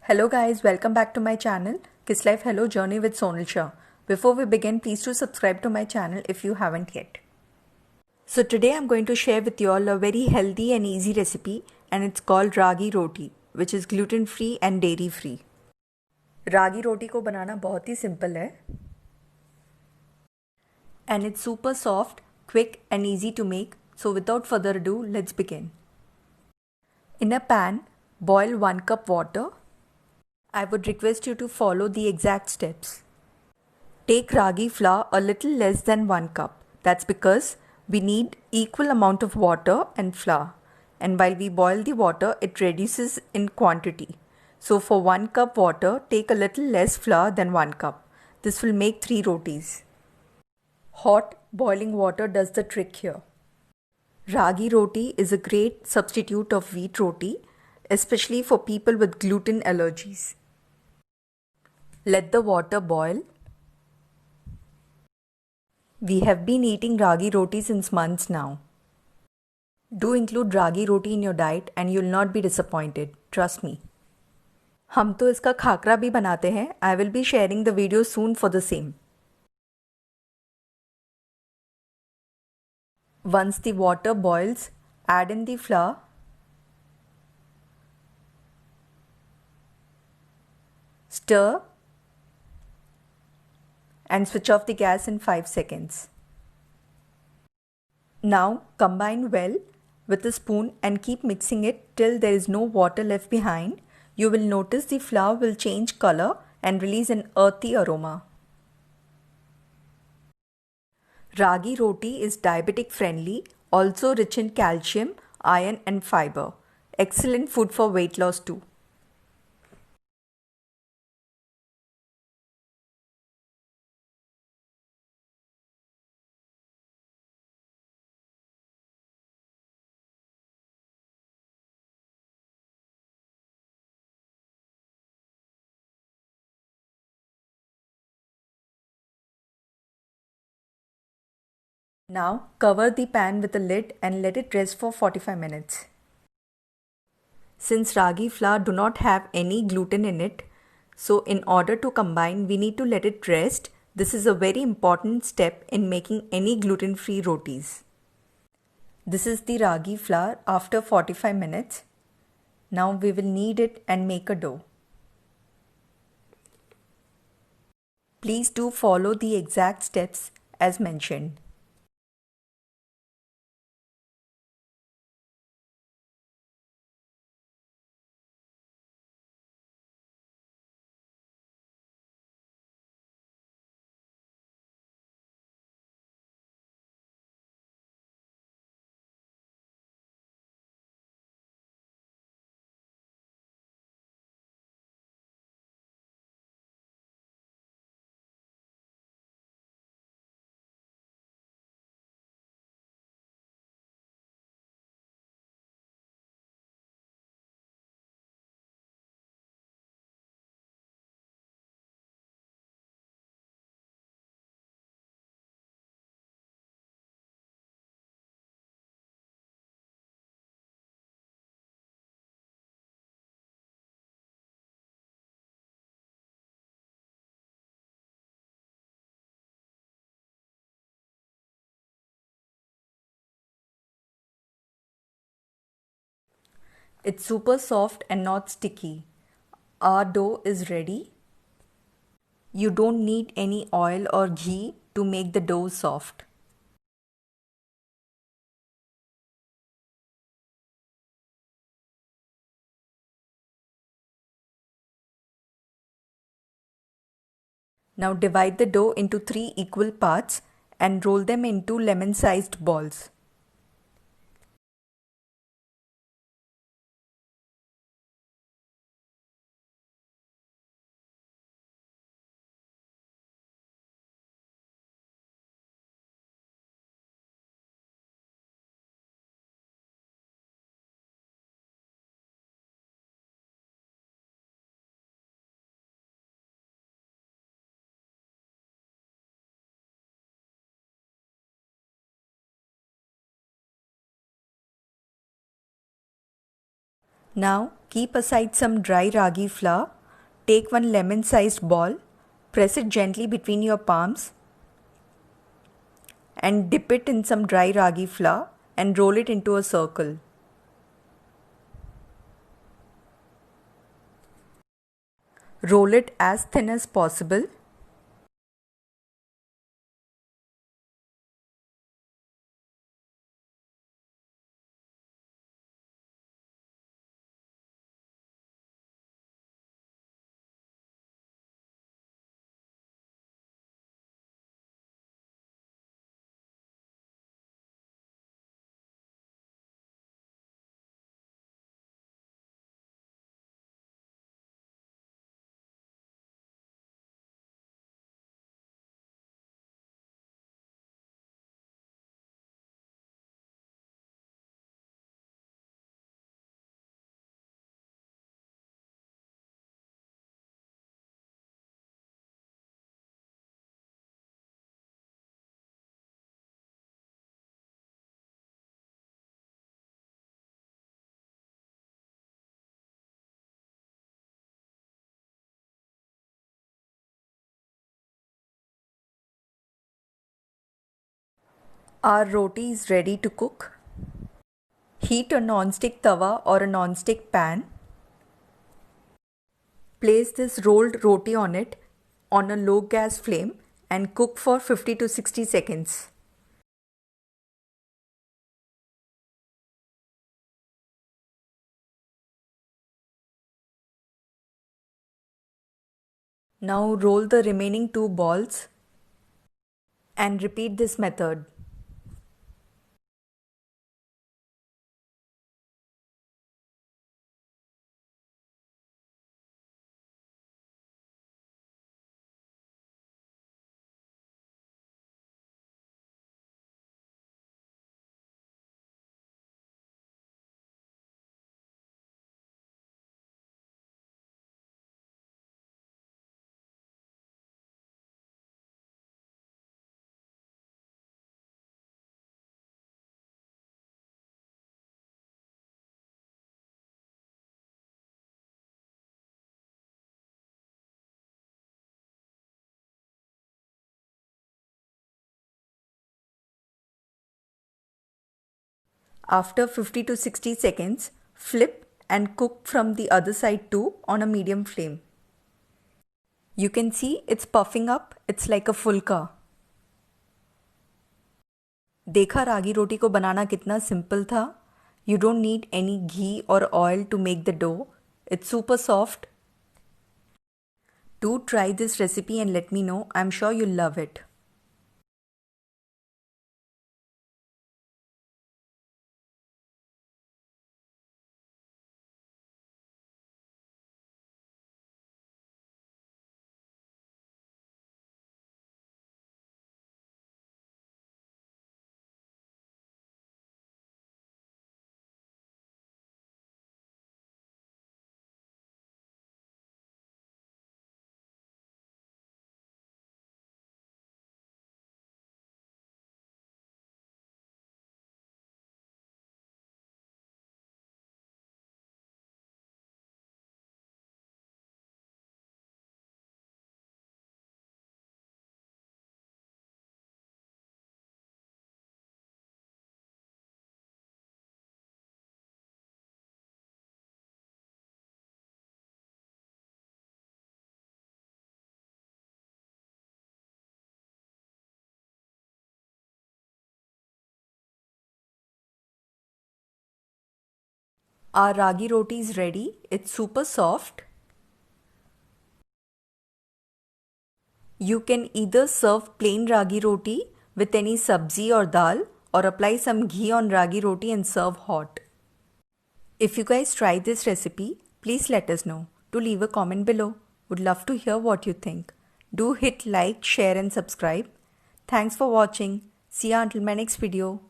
Hello guys, welcome back to my channel Kiss Life Hello Journey with Sonal Shah. Before we begin, please do subscribe to my channel if you haven't yet. So today I'm going to share with you all a very healthy and easy recipe, and it's called Ragi Roti, which is gluten free and dairy free. रागी रोटी को बनाना बहुत ही simple है and it's super soft, quick and easy to make. So without further ado, let's begin. In a pan, boil 1 cup water. I would request you to follow the exact steps. Take ragi flour a little less than 1 cup. That's because we need equal amount of water and flour. And while we boil the water, it reduces in quantity. So for 1 cup water, take a little less flour than 1 cup. This will make 3 rotis. Hot boiling water does the trick here. Ragi roti is a great substitute of wheat roti, especially for people with gluten allergies. Let the water boil. We have been eating ragi roti since months now. Do include ragi roti in your diet and you'll not be disappointed. Trust me. हम तो इसका खाकरा भी बनाते हैं. I will be sharing the video soon for the same. Once the water boils, add in the flour. Stir and switch off the gas in 5 seconds. Now combine well with a spoon and keep mixing it till there is no water left behind. You will notice the flour will change color and release an earthy aroma. Ragi roti is diabetic friendly, also rich in calcium, iron and fiber. Excellent food for weight loss too. Now cover the pan with a lid and let it rest for 45 minutes. Since ragi flour do not have any gluten in it, so in order to combine we need to let it rest. This is a very important step in making any gluten-free rotis. This is the ragi flour after 45 minutes. Now we will knead it and make a dough. Please do follow the exact steps as mentioned. It's super soft and not sticky. Our dough is ready. You don't need any oil or ghee to make the dough soft. Now divide the dough into 3 equal parts and roll them into lemon-sized balls. Now keep aside some dry ragi flour. Take one lemon-sized ball, press it gently between your palms and dip it in some dry ragi flour and roll it into a circle. Roll it as thin as possible. Our roti is ready to cook. Heat a non-stick tawa or a non-stick pan. Place this rolled roti on it on a low gas flame and cook for 50 to 60 seconds. Now roll the remaining 2 balls and repeat this method. After 50 to 60 seconds, flip and cook from the other side too on a medium flame. You can see it's puffing up, it's like a fulka. देखा रागी रोटी को बनाना कितना simple था? You don't need any ghee or oil to make the dough. It's super soft. Do try this recipe and let me know. I'm sure you'll love it. Our ragi roti is ready. It's super soft. You can either serve plain ragi roti with any sabzi or dal or apply some ghee on ragi roti and serve hot. If you guys try this recipe, please let us know. Do leave a comment below. Would love to hear what you think. Do hit like, share and subscribe. Thanks for watching. See you until my next video.